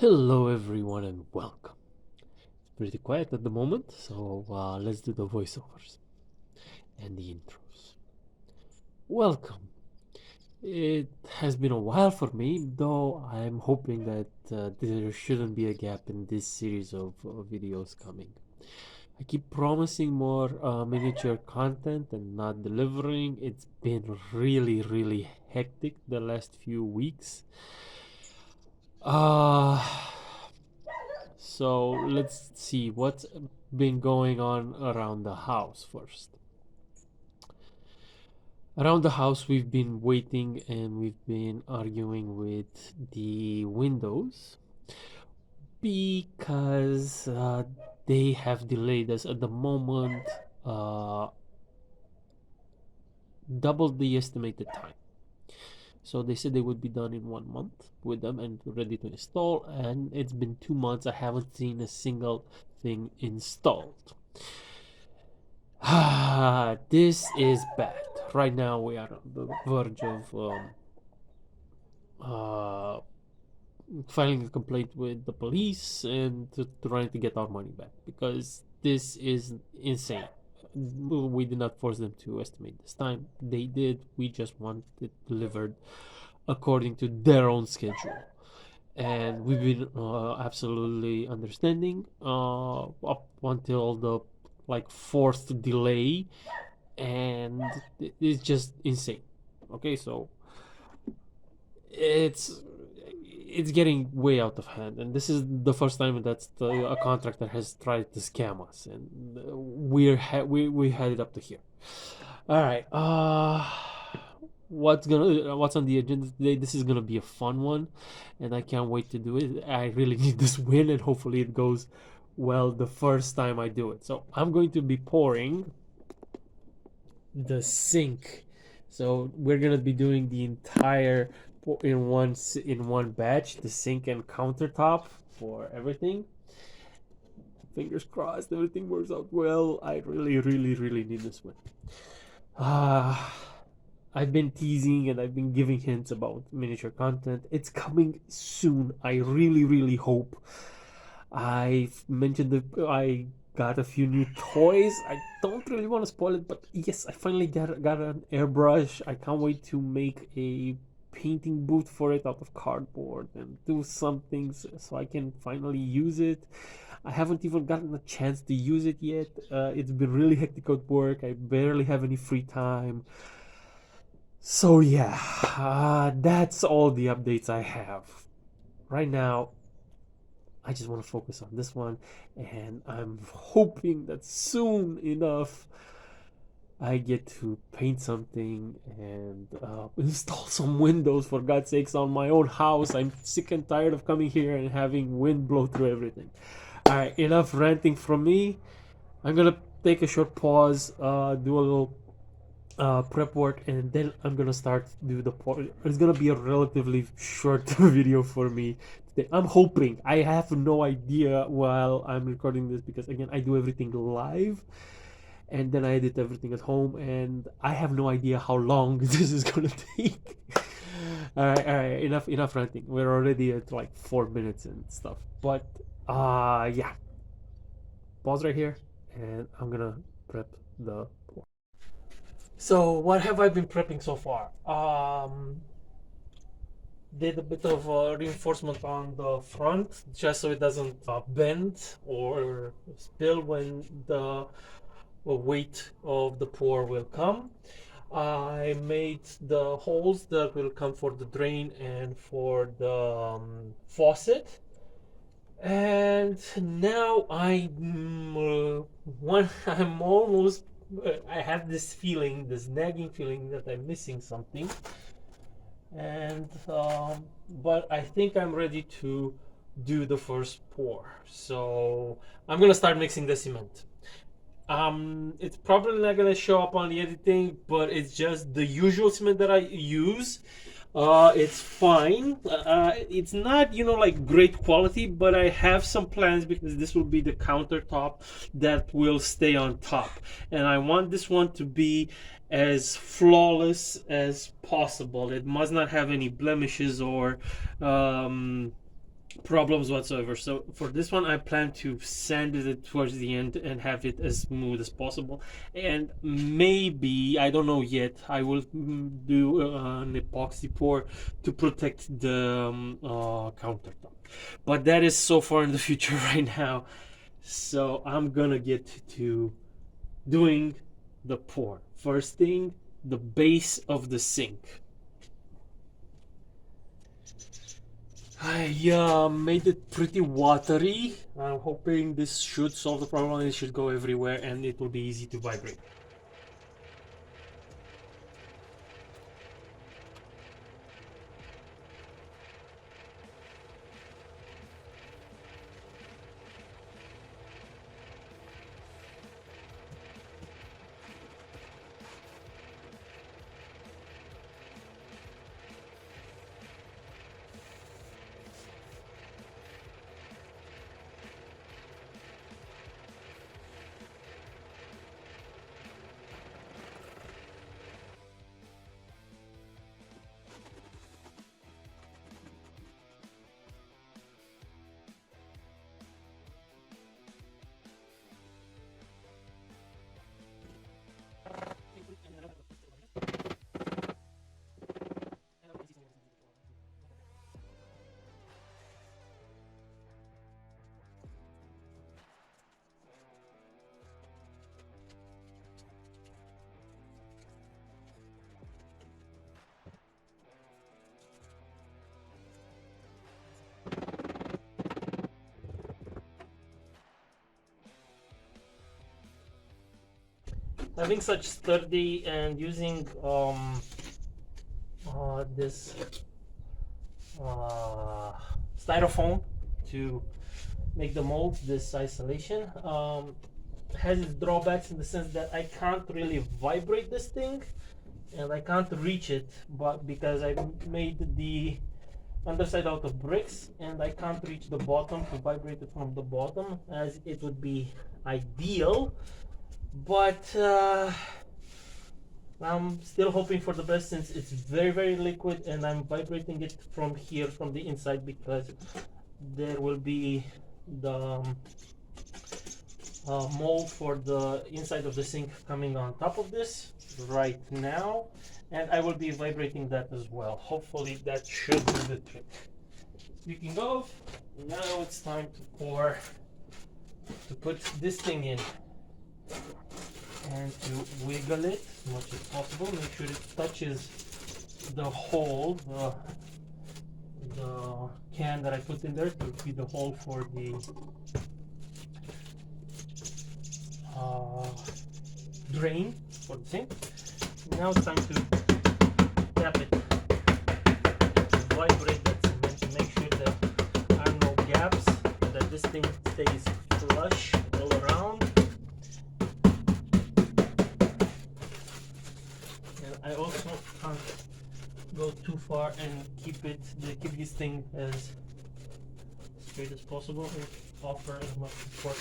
Hello, everyone, and welcome. It's pretty quiet at the moment, so let's do the voiceovers and the intros. Welcome. It has been a while for me, though I'm hoping that there shouldn't be a gap in this series of videos coming. I keep promising more miniature content and not delivering. It's been really hectic the last few weeks. Uh, So let's see what's been going on around the house first. Around the house, we've been waiting and we've been arguing with the windows because they have delayed us at the moment, uh, doubled the estimated time. So they said they would be done in 1 month with them and ready to install, and it's been 2 months. I haven't seen a single thing installed. This is bad. Right now, we are on the verge of uh, filing a complaint with the police and trying to get our money back because this is insane. We did not force them to estimate this time. They did. We just want it delivered according to their own schedule. And we've been absolutely understanding up until the like fourth delay, and it's just insane. Okay, so it's it's getting way out of hand, and this is the first time that a contractor has tried to scam us, and we had it up to here. All right, what's on the agenda today? This is gonna be a fun one, and I can't wait to do it. I really need this win, and hopefully it goes well the first time I do it. So I'm going to be pouring the sink. So we're gonna be doing the entire in one batch, the sink and countertop for everything. Fingers crossed, everything works out well. I really need this one. Ah, I've been teasing and I've been giving hints about miniature content. It's coming soon. I really hope. I've mentioned that I got a few new toys. I don't really want to spoil it, but yes, I finally got an airbrush. I can't wait to make a painting booth for it out of cardboard and do some things so I can finally use it. I haven't even gotten a chance to use it yet. It's been really hectic at work. I barely have any free time. So yeah, that's all the updates I have right now. I just want to focus on this one, and I'm hoping that soon enough I get to paint something and install some windows, for God's sakes, on my own house. I'm sick and tired of coming here and having wind blow through everything. All right, enough ranting from me. I'm gonna take a short pause, do a little prep work, and then I'm gonna start do the part. It's gonna be a relatively short video for me today. I'm hoping. I have no idea while I'm recording this because again I do everything live and then I edit everything at home, and I have no idea how long this is gonna take. All right, enough ranting. We're already at like 4 minutes and stuff. But yeah, pause right here, and I'm gonna prep the. So what have I been prepping so far? Did a bit of reinforcement on the front just so it doesn't bend or spill when the weight of the pour will come. I made the holes that will come for the drain and for the faucet. And now I'm almost I have this feeling, this nagging feeling that I'm missing something, and but I think I'm ready to do the first pour. So I'm gonna start mixing the cement. It's probably not gonna show up on the editing, but it's just the usual cement that I use. It's fine. It's not, like great quality, but I have some plans because this will be the countertop that will stay on top. And I want this one to be as flawless as possible. It must not have any blemishes or problems whatsoever. So for this one, I plan to sand it towards the end and have it as smooth as possible. And maybe, I don't know yet, I will do an epoxy pour to protect the countertop. But that is so far in the future right now. So I'm gonna get to doing the pour. First thing, the base of the sink. I made it pretty watery. I'm hoping this should solve the problem. It should go everywhere and it will be easy to vibrate. Having such sturdy and using this styrofoam to make the mold, this isolation has its drawbacks in the sense that I can't really vibrate this thing and I can't reach it, but because I made the underside out of bricks and I can't reach the bottom to vibrate it from the bottom as it would be ideal, but I'm still hoping for the best since it's very liquid and I'm vibrating it from here from the inside because there will be the mold for the inside of the sink coming on top of this right now, and I will be vibrating that as well. Hopefully that should do the trick. Speaking of, now it's time to put this thing in and to wiggle it as much as possible. Make sure it touches the hole, the can that I put in there to be the hole for the drain for the sink. Now it's time to tap it, vibrate that cement to make sure that there are no gaps, that this thing stays flush all around. And I also can't go too far and keep this thing as straight as possible and offer as much support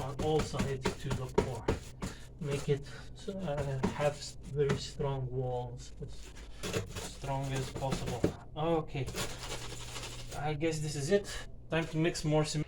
on all sides to the pour. Make it have very strong walls, as strong as possible. Okay, I guess this is it. Time to mix more cement.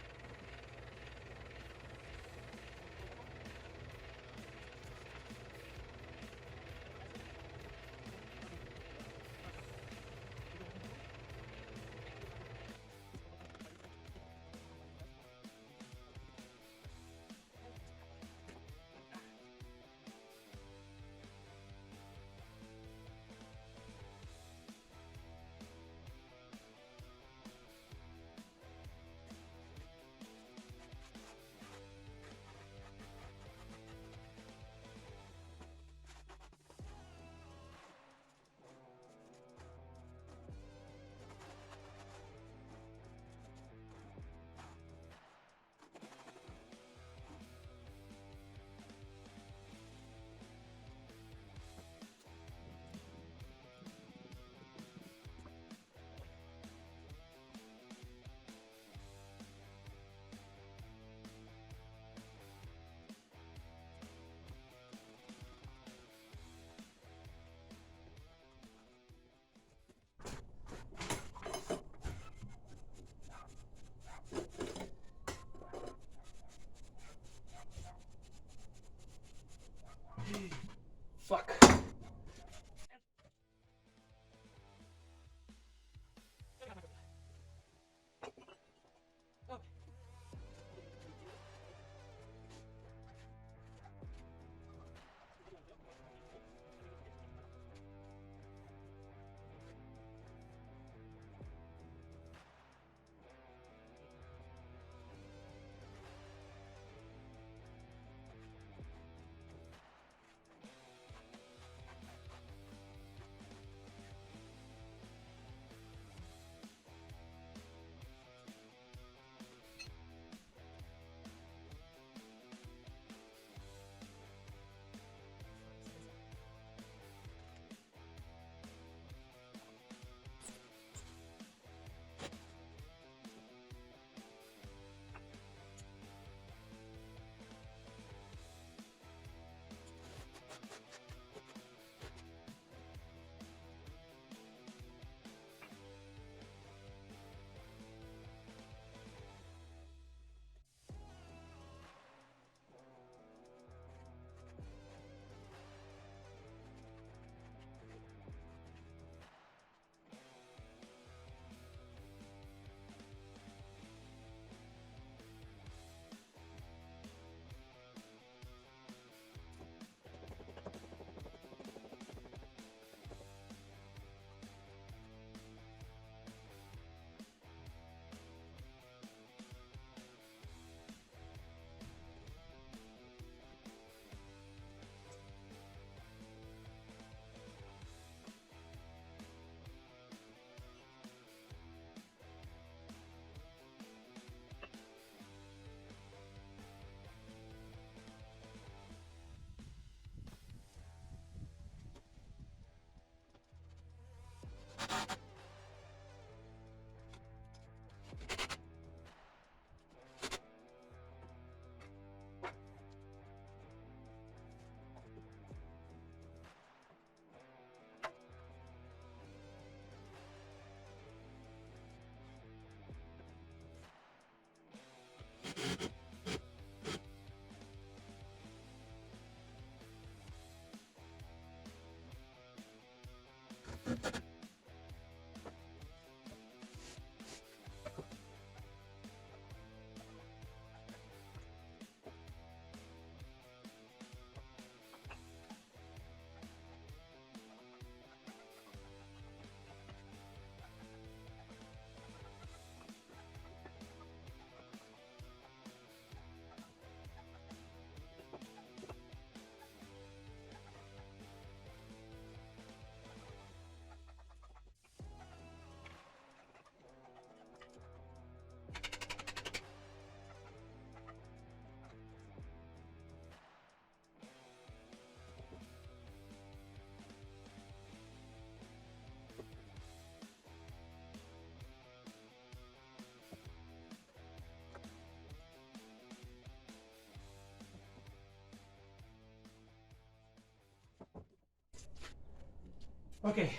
Okay,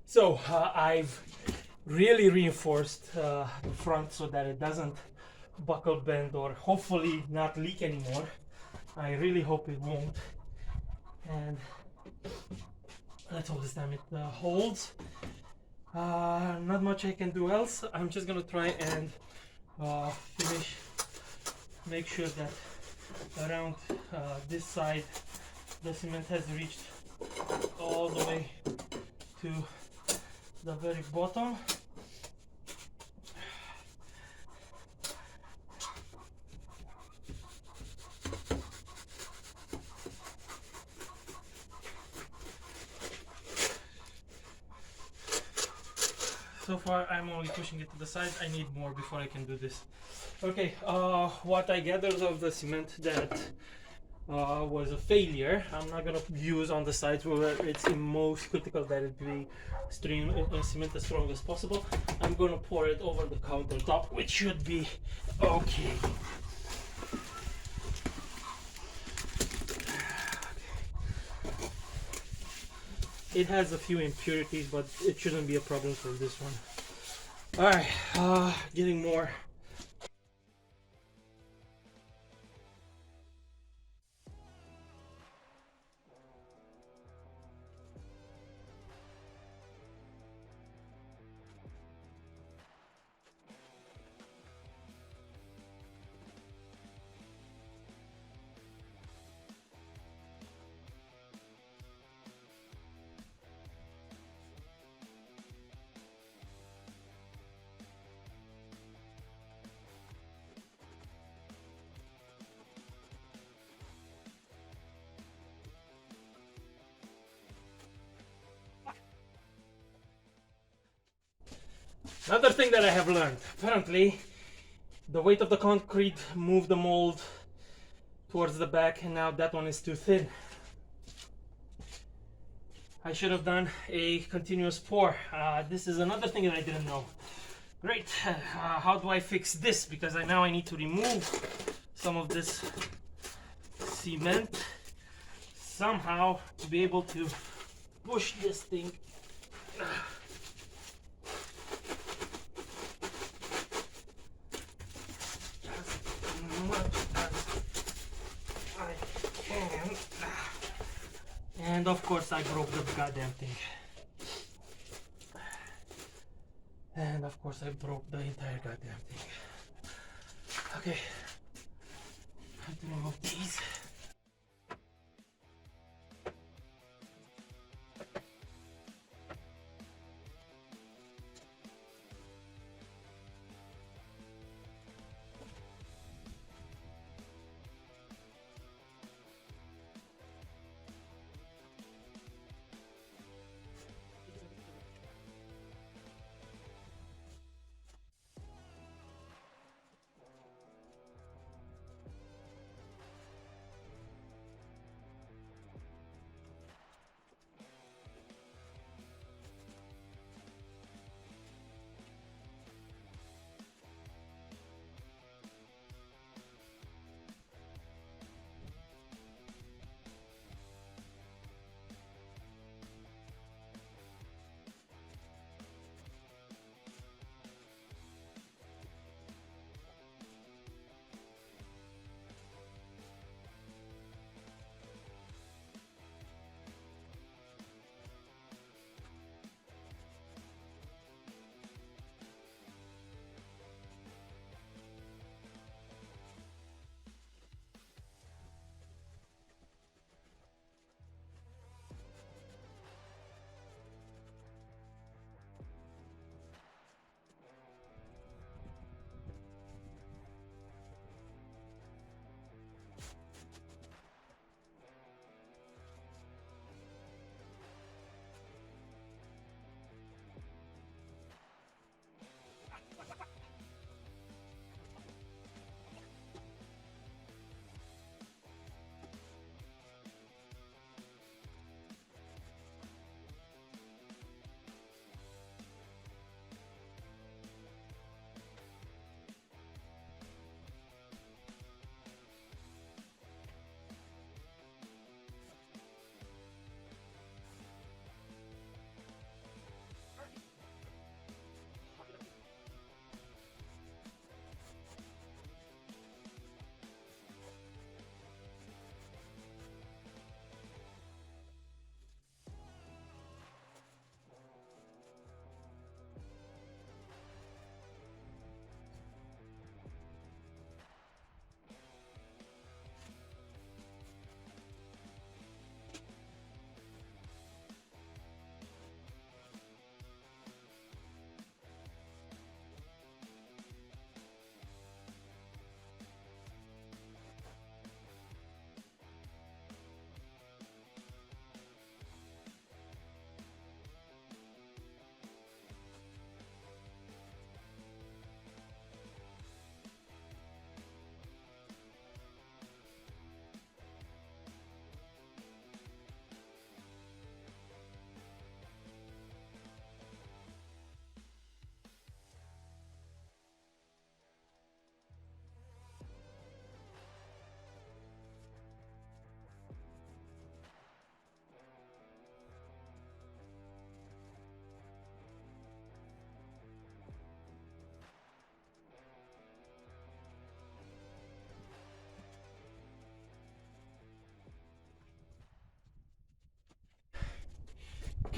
so I've really reinforced the front so that it doesn't buckle bend or hopefully not leak anymore. I really hope it won't. And let's hope this time it holds. Not much I can do else. I'm just gonna try and finish, make sure that around this side the cement has reached all the way to the very bottom. So far I'm only pushing it to the side. I need more before I can do this. Okay, what I gathered of the cement that was a failure. I'm not gonna use on the sides where it's most critical that it be cement as strong as possible. I'm gonna pour it over the countertop, which should be okay. It has a few impurities, but it shouldn't be a problem for this one. All right, getting more. Another thing that I have learned, apparently the weight of the concrete moved the mold towards the back, and now that one is too thin. I should have done a continuous pour. This is another thing that I didn't know. Great, how do I fix this? Because now I need to remove some of this cement somehow to be able to push this thing. And of course I broke the goddamn thing. And of course I broke the entire goddamn thing. Okay, I have to remove these.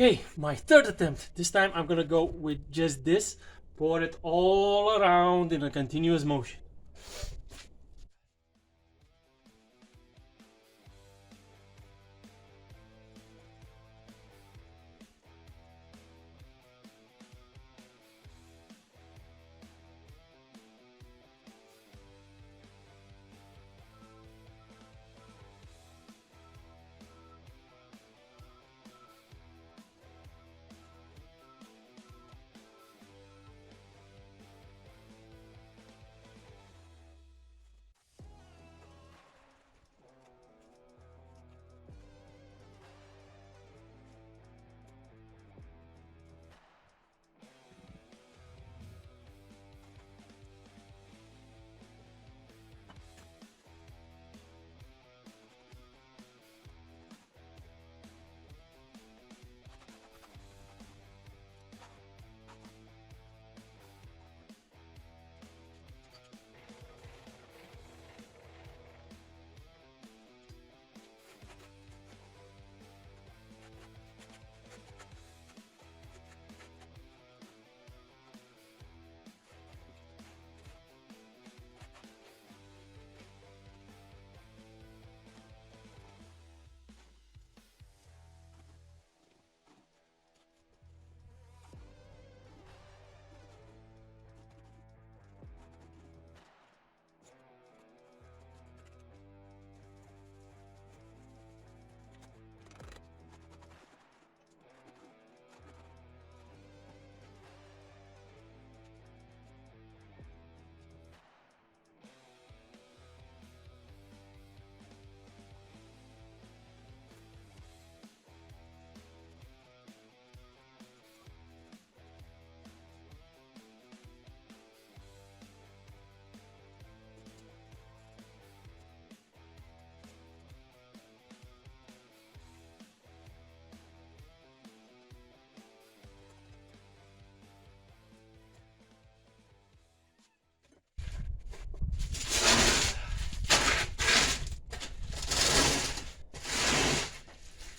Okay, my third attempt. This time I'm gonna go with just this. Pour it all around in a continuous motion.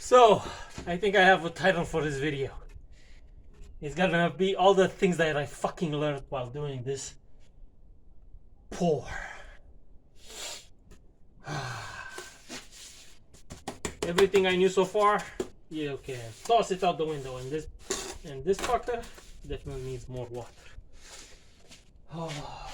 So, I think I have a title for this video. It's gonna be all the things that I fucking learned while doing this pour. Everything I knew so far, you can toss it out the window, and this fucker definitely needs more water. Oh.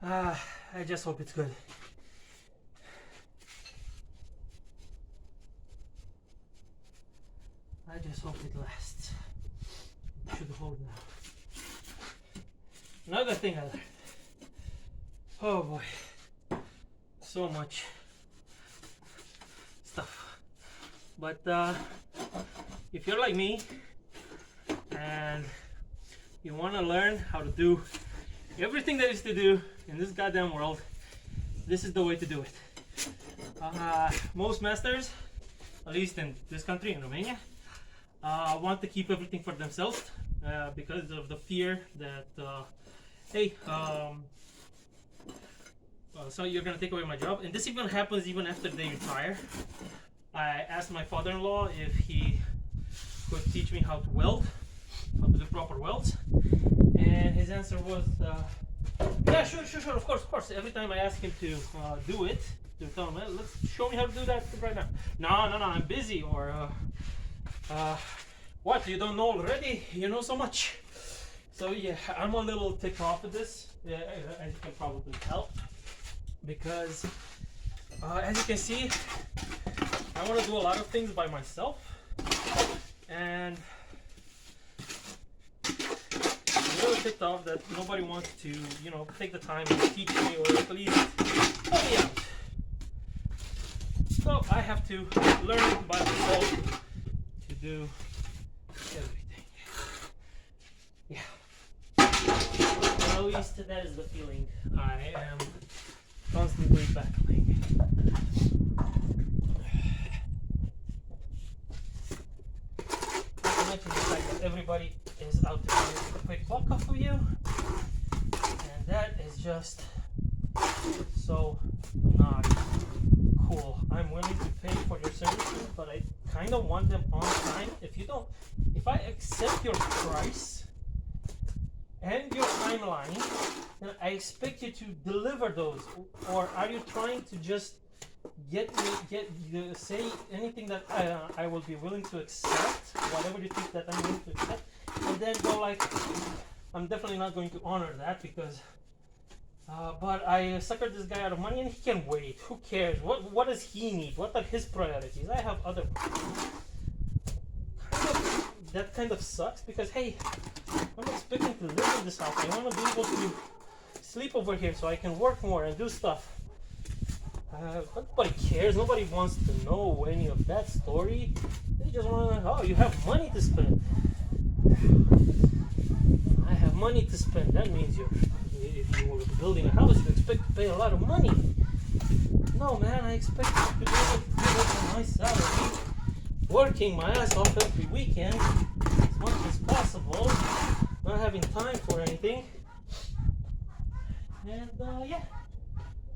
I just hope it's good. I just hope it lasts. It should hold now. Another thing I learned. Oh boy. So much stuff. But if you're like me and you want to learn how to do everything there is to do in this goddamn world, this is the way to do it. Most masters, at least in this country, in Romania, want to keep everything for themselves because of the fear that, hey, so you're gonna take away my job. And this even happens even after they retire. I asked my father-in-law if he could teach me how to weld, how to do proper welds, and his answer was, yeah, sure, of course. Every time I ask him to do it, to tell him, let's show me how to do that right now. No, I'm busy, or what, you don't know already? You know so much. So yeah, I'm a little ticked off at this, as you can probably tell, because as you can see, I want to do a lot of things by myself, and I'm really ticked off that nobody wants to, take the time and teach me, or at least help me out. So I have to learn by myself to do everything. Yeah. At least that is the feeling I am constantly battling. Not to mention the fact that everybody is out to get a quick buck off of you, and that is just so not cool. I'm willing to pay for your services, but I kind of want them on time. If I accept your price and your timeline, then I expect you to deliver those. Or are you trying to just say anything that I will be willing to accept, whatever you think that I'm willing to accept, and then go like, I'm definitely not going to honor that because but I suckered this guy out of money and he can wait. Who cares? What does he need? What are his priorities? I have other. That kind of sucks because hey, I'm expecting to live in this house. I want to be able to sleep over here so I can work more and do stuff. Nobody cares. Nobody wants to know any of that story. They just want to know, oh, you have money to spend. I have money to spend. That means if you were building a house, you expect to pay a lot of money. No, man, I expect to be able to live on my salary, working my ass off every weekend as much as possible, not having time for anything. And yeah,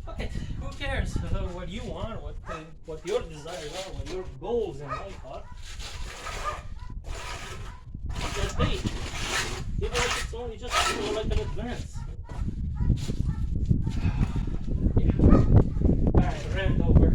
fuck it. Who cares what you want, what your desires are, what your goals in life are? Just hey, even if it's only just like an advance. Yeah. Alright, rant over.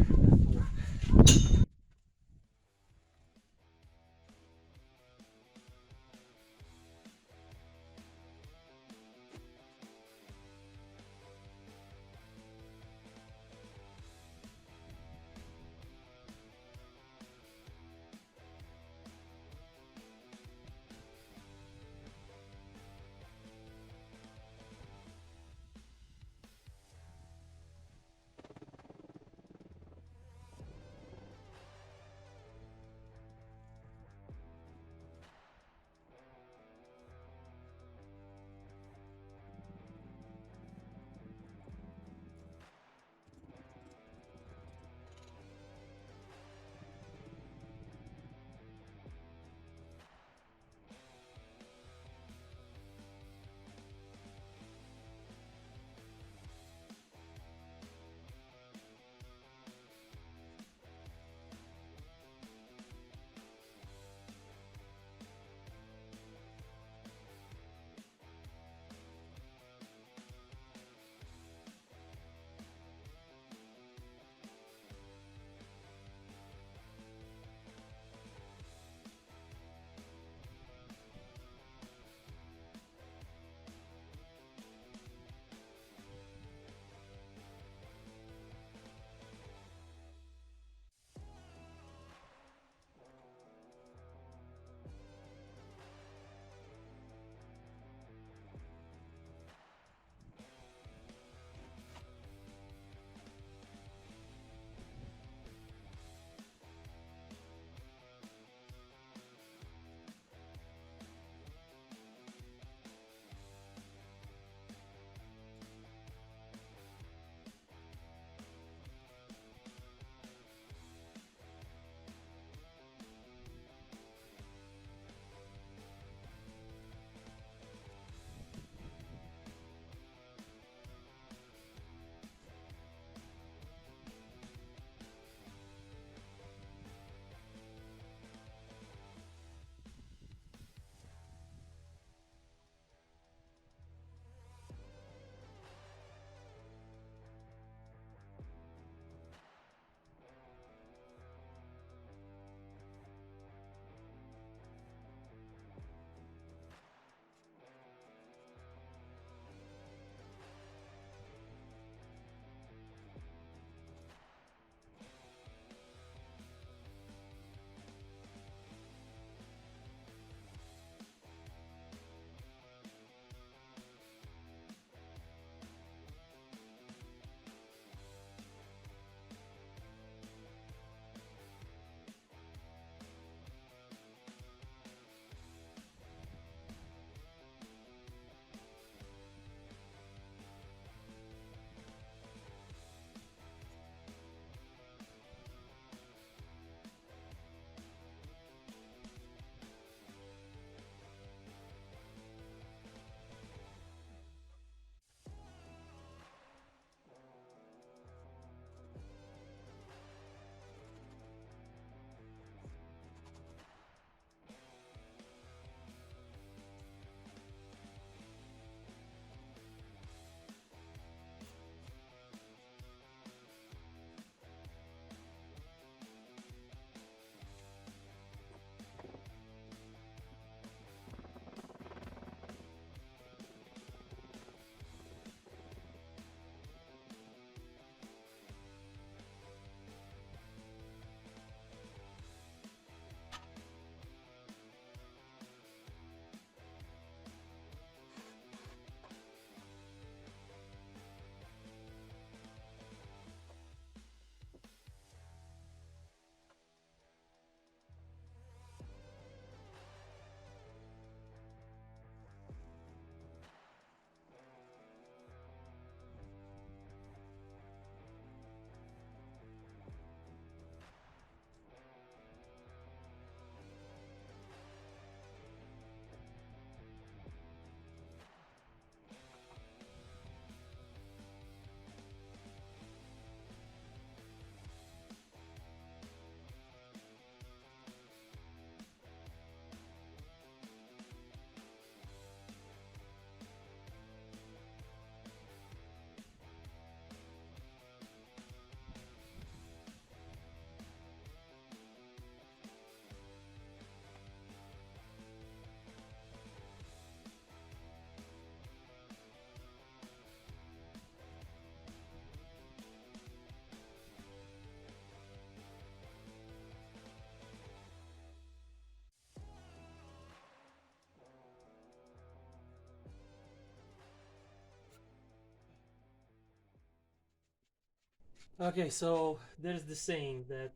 Okay, so there's the saying that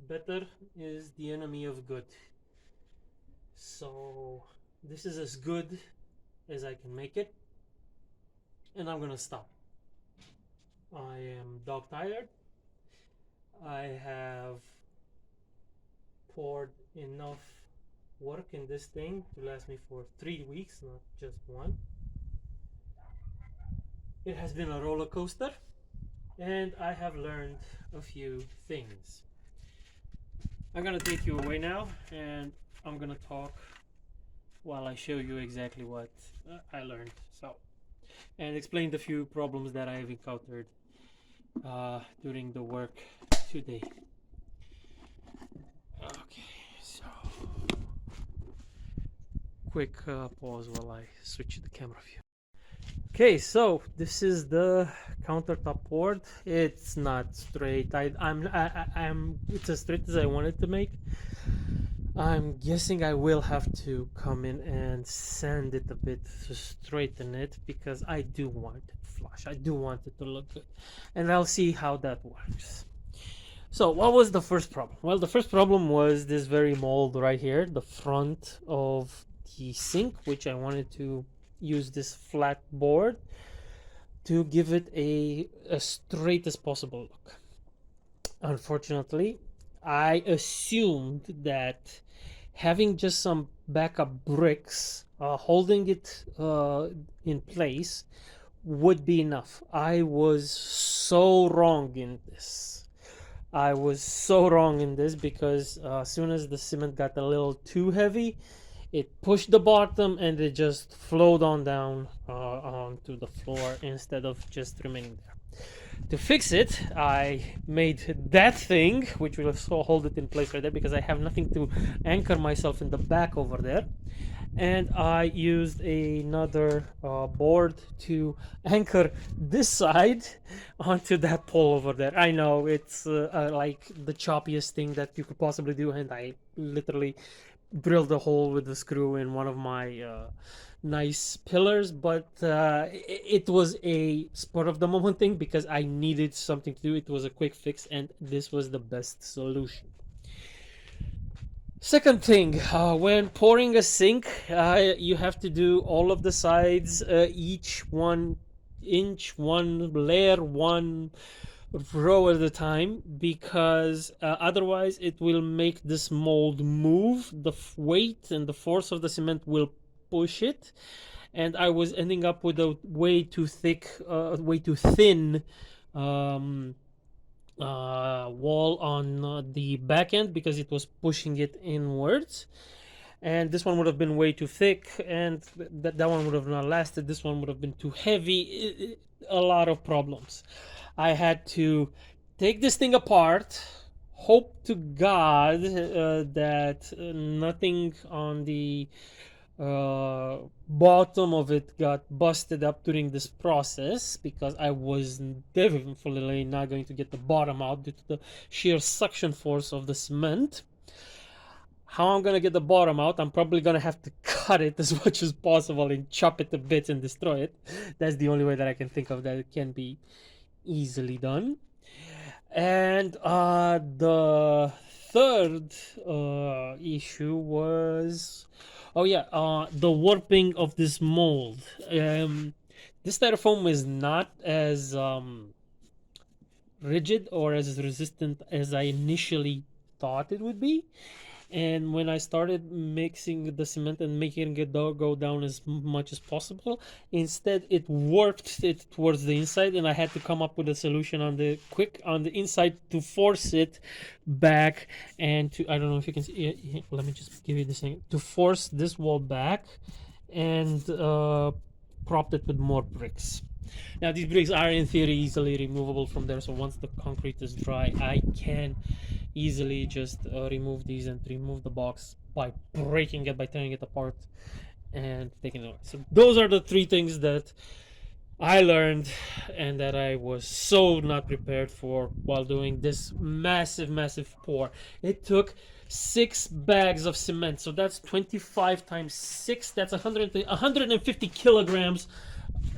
better is the enemy of good. So this is as good as I can make it, and I'm gonna stop. I am dog tired. I have poured enough work in this thing to last me for 3 weeks, not just one. It has been a roller coaster, and I have learned a few things. I'm gonna take you away now, and I'm gonna talk while I show you exactly what I learned. So, and explain the few problems that I have encountered during the work today. Okay, so quick pause while I switch the camera view. Okay, so this is the countertop board. It's not straight. I'm it's as straight as I wanted to make. I'm guessing I will have to come in and sand it a bit to straighten it because I do want it flush. I do want it to look good, and I'll see how that works. So what was the first problem? Well, the first problem was this very mold right here, the front of the sink, which I wanted to use this flat board to give it as straight as possible look. Unfortunately, I assumed that having just some backup bricks holding it in place would be enough. I was so wrong in this. I was so wrong in this because as soon as the cement got a little too heavy, it pushed the bottom and it just flowed on down onto the floor instead of just remaining there. To fix it, I made that thing, which will also hold it in place right there because I have nothing to anchor myself in the back over there. And I used another board to anchor this side onto that pole over there. I know it's like the choppiest thing that you could possibly do, and I literally drilled a hole with the screw in one of my nice pillars, but it was a spur of the moment thing because I needed something to do. It was a quick fix, and this was the best solution. Second thing, when pouring a sink, you have to do all of the sides, each 1 inch, one layer, one row at a time, because otherwise it will make this mold move. The weight and the force of the cement will push it, and I was ending up with a way too thick, way too thin wall on the back end because it was pushing it inwards, and this one would have been way too thick, and that one would have not lasted. This one would have been too heavy. A lot of problems. I had to take this thing apart, hope to God that nothing on the bottom of it got busted up during this process, because I was definitely not going to get the bottom out due to the sheer suction force of the cement. How I'm gonna get the bottom out? I'm probably gonna have to cut it as much as possible and chop it to bits and destroy it. That's the only way that I can think of that it can be easily done. And the third issue was, oh yeah, the warping of this mold. This styrofoam is not as rigid or as resistant as I initially thought it would be. And when I started mixing the cement and making it go down as much as possible, instead it warped it towards the inside, and I had to come up with a solution on the inside to force it back, and to, I don't know if you can see, let me just give you this thing, to force this wall back and propped it with more bricks. Now these bricks are in theory easily removable from there, so once the concrete is dry, I can easily just remove these and remove the box by breaking it, by tearing it apart and taking it away. So those are the three things that I learned and that I was so not prepared for while doing this massive pour. It took 6 bags of cement, so that's 25 times 6, that's 150 kilograms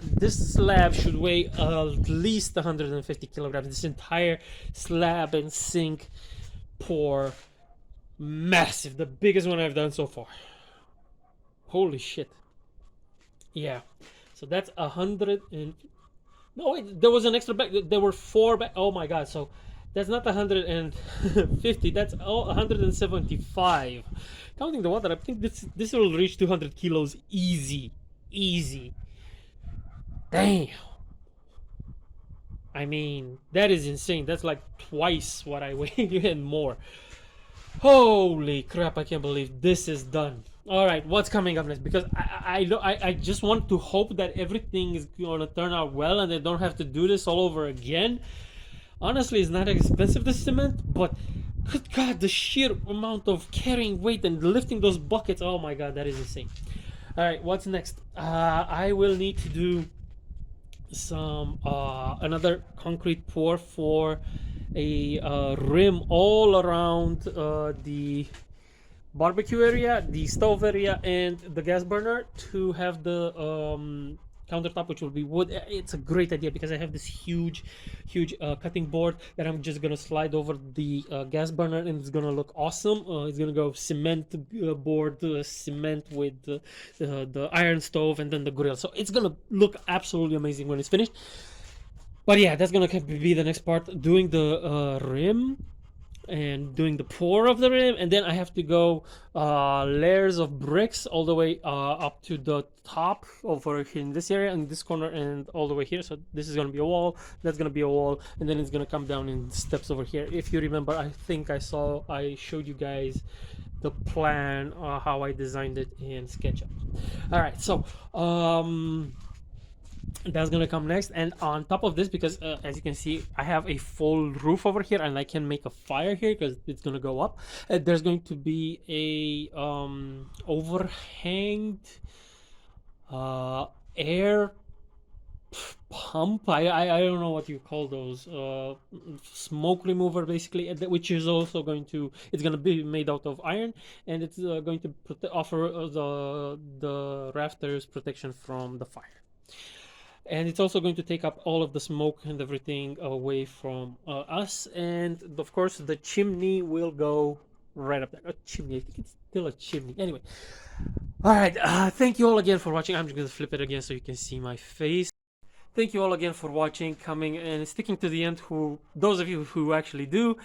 this slab should weigh at least 150 kilograms. This entire slab and sink pour, massive, the biggest one I've done so far. Holy shit. Yeah, so that's 100 and no wait, there was an extra bag. There were 4 bags. Oh my god, so that's not 150, that's 175 counting the water. I think this will reach 200 kilos easy. Damn, I mean, that is insane. That's like twice what I weigh and more. Holy crap, I can't believe this is done. All right, what's coming up next? Because I just want to hope that everything is going to turn out well and they don't have to do this all over again. Honestly, it's not expensive, this cement, but good god, the sheer amount of carrying weight and lifting those buckets, oh my god, that is insane. All right, what's next? I will need to do some another concrete pour for a rim all around the barbecue area, the stove area, and the gas burner to have the countertop, which will be wood. It's a great idea because I have this huge cutting board that I'm just gonna slide over the gas burner, and it's gonna look awesome. It's gonna go cement board, cement with the iron stove, and then the grill, so it's gonna look absolutely amazing when it's finished. But yeah, that's gonna be the next part, doing the rim and doing the pour of the rim, and then I have to go layers of bricks all the way up to the top over here in this area, in this corner, and all the way here. So this is going to be a wall, that's going to be a wall, and then it's going to come down in steps over here. If you remember, I think I showed you guys the plan, how I designed it in SketchUp. All right, so that's gonna come next, and on top of this, because as you can see, I have a full roof over here and I can make a fire here because it's gonna go up. There's going to be a overhanged air pump. I don't know what you call those, smoke remover basically, which is also going to, it's going to be made out of iron, and it's going to offer the rafters protection from the fire. And it's also going to take up all of the smoke and everything away from us. And of course, the chimney will go right up there. A chimney, I think it's still a chimney. Anyway, all right. Thank you all again for watching. I'm just going to flip it again so you can see my face. Thank you all again for watching, coming and sticking to the end, those of you who actually do.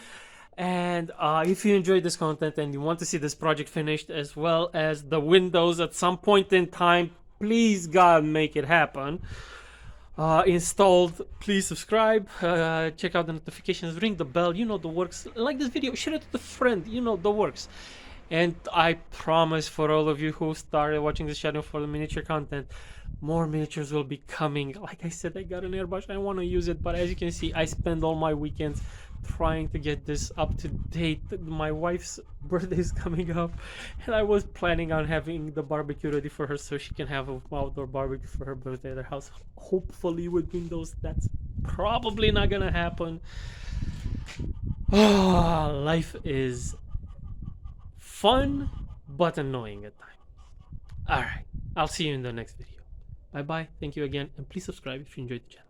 And if you enjoyed this content and you want to see this project finished, as well as the windows at some point in time, please God, make it happen. Installed, please subscribe, check out the notifications, ring the bell, you know the works, like this video, share it with a friend, you know the works. And I promise, for all of you who started watching this channel for the miniature content, more miniatures will be coming. Like I said, I got an airbrush, I want to use it, but as you can see, I spend all my weekends trying to get this up to date. My wife's birthday is coming up, and I was planning on having the barbecue ready for her so she can have an outdoor barbecue for her birthday at her house, hopefully with windows. That's probably not gonna happen. Life is fun but annoying at times. All right, I'll see you in the next video. Bye bye, thank you again, and please subscribe if you enjoyed the channel.